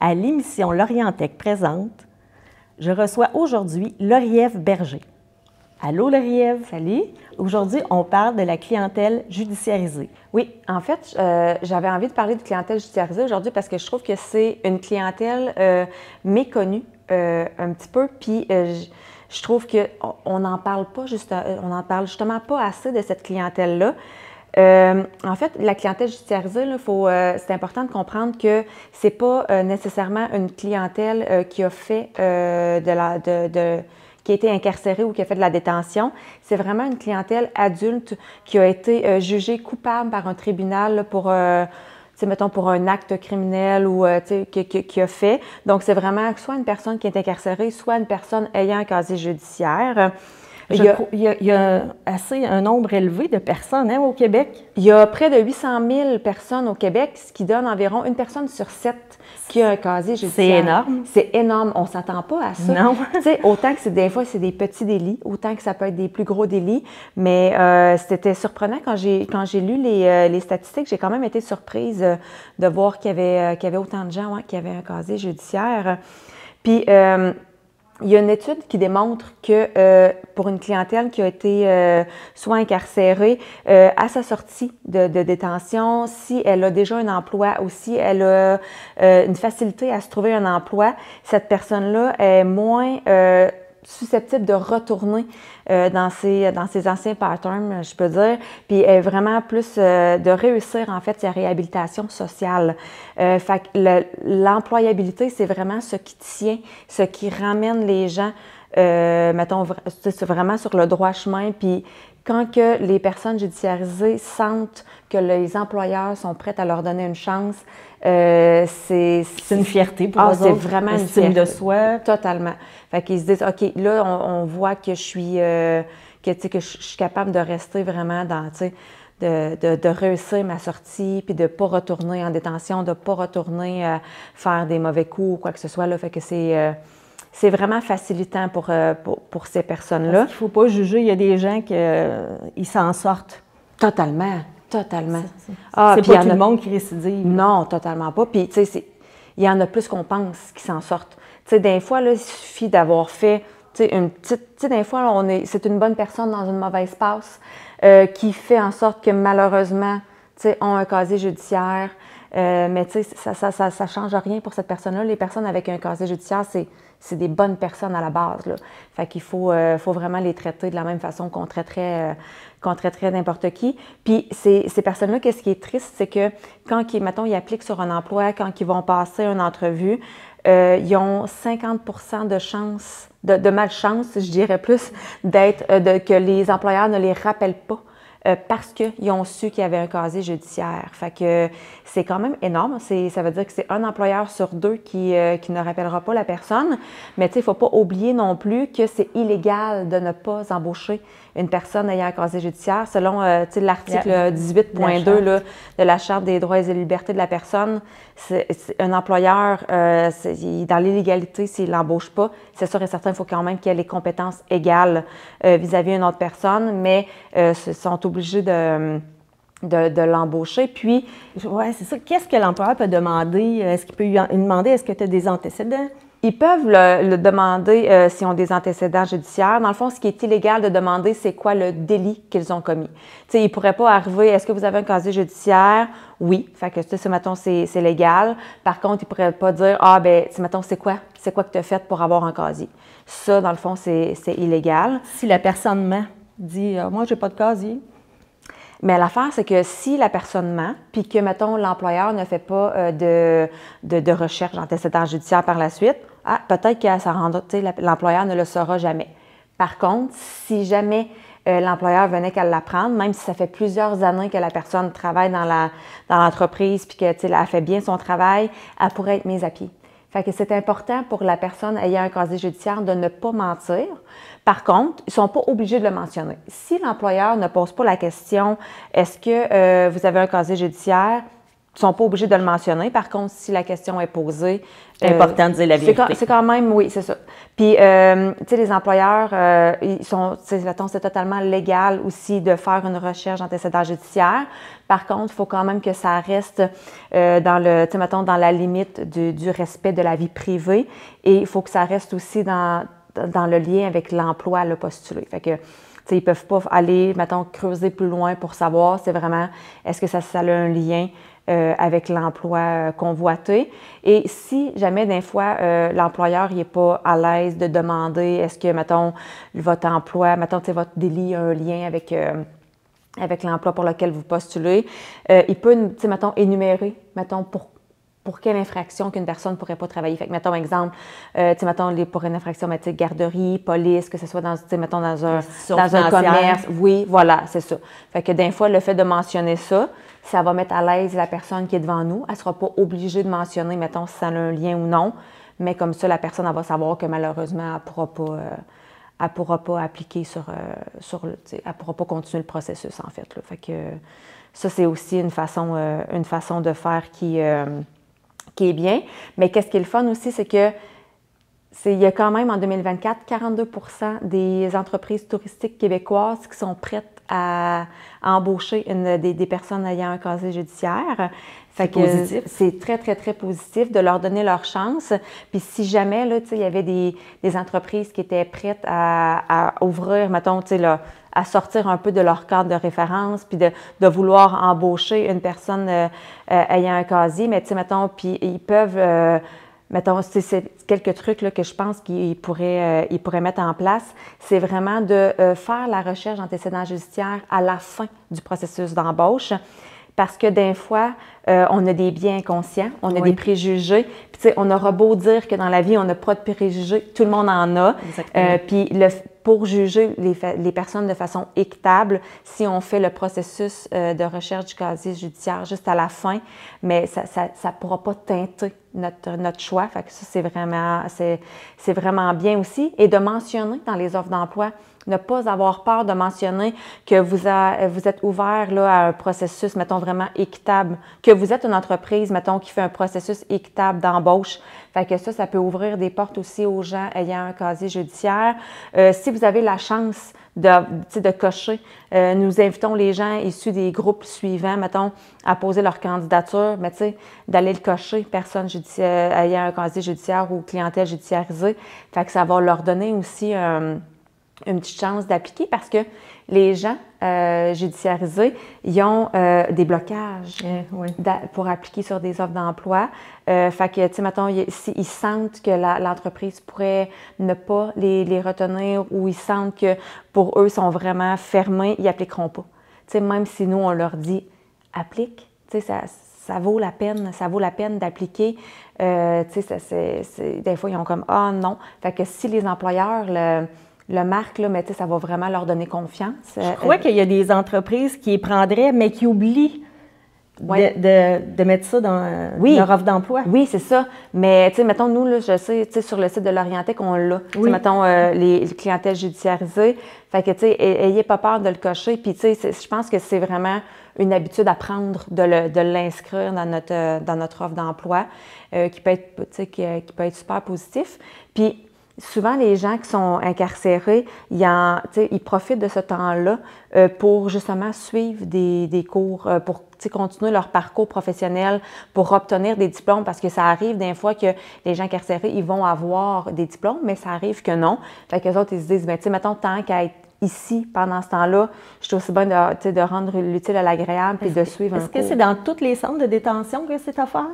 À l'émission Lorientech présente, je reçois aujourd'hui Lauriève Berger. Allô Lauriève! Salut! Aujourd'hui, on parle de la clientèle judiciarisée. Oui, en fait, j'avais envie de parler de clientèle judiciarisée aujourd'hui parce que je trouve que c'est une clientèle méconnue un petit peu, puis je trouve qu'on n'en parle pas on n'en parle justement pas assez de cette clientèle-là. En fait, la clientèle judiciarisée, c'est important de comprendre que c'est pas nécessairement une clientèle qui a fait qui a été incarcérée ou qui a fait de la détention. C'est vraiment une clientèle adulte qui a été jugée coupable par un tribunal là, pour, mettons, pour un acte criminel ou qui a fait. Donc, c'est vraiment soit une personne qui est incarcérée, soit une personne ayant un casier judiciaire. Il y a un nombre élevé de personnes au Québec. Il y a près de 800 000 personnes au Québec, ce qui donne environ une personne sur 7 qui a un casier judiciaire. C'est énorme. C'est énorme. On ne s'attend pas à ça. Non. Autant que des fois, c'est des petits délits, autant que ça peut être des plus gros délits. Mais c'était surprenant quand j'ai lu les statistiques. J'ai quand même été surprise de voir qu'il y avait autant de gens qui avaient un casier judiciaire. Puis, il y a une étude qui démontre que pour une clientèle qui a été soit incarcérée à sa sortie de détention, si elle a déjà un emploi ou si elle a une facilité à se trouver un emploi, cette personne-là est moins susceptible de retourner dans ses anciens patterns, je peux dire, puis est vraiment plus de réussir en fait sa réhabilitation sociale. Fait que l'employabilité, c'est vraiment ce qui tient, ce qui ramène les gens, mettons, c'est vraiment sur le droit chemin, puis quand que les personnes judiciarisées sentent que les employeurs sont prêts à leur donner une chance, c'est une fierté pour eux autres. C'est vraiment une fierté de soi. Totalement. Fait qu'ils se disent, OK, là, on voit que je suis capable de rester vraiment dans, de réussir ma sortie, puis de ne pas retourner en détention, de ne pas retourner faire des mauvais coups ou quoi que ce soit. Là. Fait que c'est vraiment facilitant pour ces personnes-là. Il ne faut pas juger, il y a des gens qui s'en sortent. Totalement. Totalement. C'est pas tout le monde qui récidive. Non, totalement pas. Puis, tu sais, il y en a plus qu'on pense qui s'en sortent. Tu sais, des fois, là, il suffit d'avoir fait, tu sais, une petite... Tu sais, des fois, c'est une bonne personne dans une mauvaise passe qui fait en sorte que, malheureusement, tu sais, ont un casier judiciaire. Mais, tu sais, ça change rien pour cette personne-là. Les personnes avec un casier judiciaire, c'est des bonnes personnes à la base, là. Fait qu'il faut vraiment les traiter de la même façon qu'on traiterait n'importe qui. Puis ces personnes-là, qu'est-ce qui est triste, c'est que quand, mettons, ils appliquent sur un emploi, quand ils vont passer une entrevue, ils ont 50% de chance, de malchance, je dirais plus, que les employeurs ne les rappellent pas. Parce qu'ils ont su qu'il y avait un casier judiciaire. Fait que c'est quand même énorme. Ça veut dire que c'est un employeur sur 2 qui ne rappellera pas la personne. Mais tu sais, il ne faut pas oublier non plus que c'est illégal de ne pas embaucher une personne ayant un casier judiciaire. Selon l'article 18.2 de la Charte des droits et libertés de la personne, c'est un employeur, dans l'illégalité, s'il ne l'embauche pas, c'est sûr et certain, il faut quand même qu'il ait les compétences égales vis-à-vis d'une autre personne, mais sont obligés de l'embaucher. Puis, oui, c'est ça. Qu'est-ce que l'employeur peut demander? Est-ce qu'il peut lui demander, est-ce que tu as des antécédents? Ils peuvent le demander s'ils ont des antécédents judiciaires. Dans le fond, ce qui est illégal de demander, c'est quoi le délit qu'ils ont commis. Tu sais, ils ne pourraient pas arriver, est-ce que vous avez un casier judiciaire? Oui. Fait que, tu sais, mettons, c'est légal. Par contre, ils ne pourraient pas dire, mettons, c'est quoi que tu as fait pour avoir un casier? Ça, dans le fond, c'est illégal. Si la personne ment, dit, moi, j'ai pas de casier. Mais l'affaire, c'est que si la personne ment, puis que, mettons, l'employeur ne fait pas de recherche d'antécédents judiciaires par la suite, peut-être que l'employeur ne le saura jamais. Par contre, si jamais l'employeur venait qu'à l'apprendre, même si ça fait plusieurs années que la personne travaille dans l'entreprise puis qu'elle a fait bien son travail, elle pourrait être mise à pied. Fait que c'est important pour la personne ayant un casier judiciaire de ne pas mentir. Par contre, ils ne sont pas obligés de le mentionner. Si l'employeur ne pose pas la question « Est-ce que vous avez un casier judiciaire? » sont pas obligés de le mentionner. Par contre, si la question est posée... C'est important de dire la vérité. C'est quand même, oui, c'est ça. Puis, tu sais, les employeurs, ils sont, mettons, c'est totalement légal aussi de faire une recherche d'antécédents judiciaires. Par contre, il faut quand même que ça reste dans le, tu sais, mettons, dans la limite du respect de la vie privée. Et il faut que ça reste aussi dans le lien avec l'emploi, le postulé. Fait que, ils ne peuvent pas aller, mettons, creuser plus loin pour savoir, c'est vraiment, est-ce que ça a un lien avec l'emploi convoité. Et si jamais, des fois, l'employeur n'est pas à l'aise de demander, est-ce que, mettons, votre emploi, mettons, votre délit a un lien avec l'emploi pour lequel vous postulez, il peut, mettons, énumérer, mettons, pour quelle infraction qu'une personne ne pourrait pas travailler. Fait que, mettons, exemple, mettons, pour une infraction, garderie, police, que ce soit mettons, dans un commerce. Oui, voilà, c'est ça. Fait que, des fois, le fait de mentionner ça va mettre à l'aise la personne qui est devant nous. Elle ne sera pas obligée de mentionner, mettons, si ça a un lien ou non, mais comme ça, la personne, elle va savoir que, malheureusement, elle ne pourra pas appliquer elle ne pourra pas continuer le processus, en fait. Là. Fait que ça, c'est aussi une façon de faire qui est bien. Mais qu'est-ce qui est le fun aussi, c'est que il y a quand même en 2024 42 % des entreprises touristiques québécoises qui sont prêtes à embaucher des personnes ayant un casier judiciaire. C'est très, très, très positif de leur donner leur chance. Puis si jamais, là, il y avait des entreprises qui étaient prêtes à ouvrir, mettons, à sortir un peu de leur cadre de référence, puis de vouloir embaucher une personne ayant un casier, mais mettons, puis ils peuvent... mettons, c'est quelques trucs là, que je pense qu'ils pourraient mettre en place. C'est vraiment de faire la recherche d'antécédents judiciaires à la fin du processus d'embauche. Parce que des fois, on a des biais inconscients, on a des préjugés. Puis, tu sais, on aura beau dire que dans la vie, on n'a pas de préjugés, tout le monde en a. Puis, pour juger les personnes de façon équitable, si on fait le processus de recherche du casier judiciaire juste à la fin, mais ça ne pourra pas teinter notre choix. Fait que ça, c'est vraiment bien aussi. Et de mentionner dans les offres d'emploi, ne pas avoir peur de mentionner que vous êtes ouvert là, à un processus, mettons, vraiment équitable, que vous êtes une entreprise, mettons, qui fait un processus équitable d'embauche. Fait que ça peut ouvrir des portes aussi aux gens ayant un casier judiciaire. Si vous avez la chance de cocher, nous invitons les gens issus des groupes suivants, mettons, à poser leur candidature, mais tu sais, d'aller le cocher, personne ayant un casier judiciaire ou clientèle judiciarisée. Fait que ça va leur donner aussi une petite chance d'appliquer parce que les gens judiciarisés, ils ont des blocages pour appliquer sur des offres d'emploi. Fait que, tu sais, mettons, s'ils sentent que l'entreprise pourrait ne pas les retenir ou ils sentent que pour eux, ils sont vraiment fermés, ils n'appliqueront pas. Tu sais, même si nous, on leur dit « applique », tu sais, ça vaut la peine d'appliquer. Tu sais, des fois, ils ont comme « ah non ». Fait que si les employeurs le marque, là, mais ça va vraiment leur donner confiance. Je crois qu'il y a des entreprises qui les prendraient, mais qui oublient de mettre ça dans leur offre d'emploi. Oui, c'est ça. Mais, tu sais, mettons, nous, là, je sais, tu sais, sur le site de l'Orientec, on l'a. Tu sais, mettons, les clientèles judiciarisées. Fait que, tu sais, ayez pas peur de le cocher. Puis, tu sais, je pense que c'est vraiment une habitude à prendre de l'inscrire dans notre offre d'emploi qui peut être, tu sais, qui peut être super positif. Puis, souvent, les gens qui sont incarcérés, ils profitent de ce temps-là pour justement suivre des cours, pour continuer leur parcours professionnel, pour obtenir des diplômes, parce que ça arrive des fois que les gens incarcérés, ils vont avoir des diplômes, mais ça arrive que non. Fait qu'eux autres, ils se disent, bien, tu sais, mettons, tant qu'à être ici, pendant ce temps-là, je trouve aussi bien de rendre l'utile à l'agréable et de suivre un cours. Est-ce que c'est dans tous les centres de détention que c'est offert?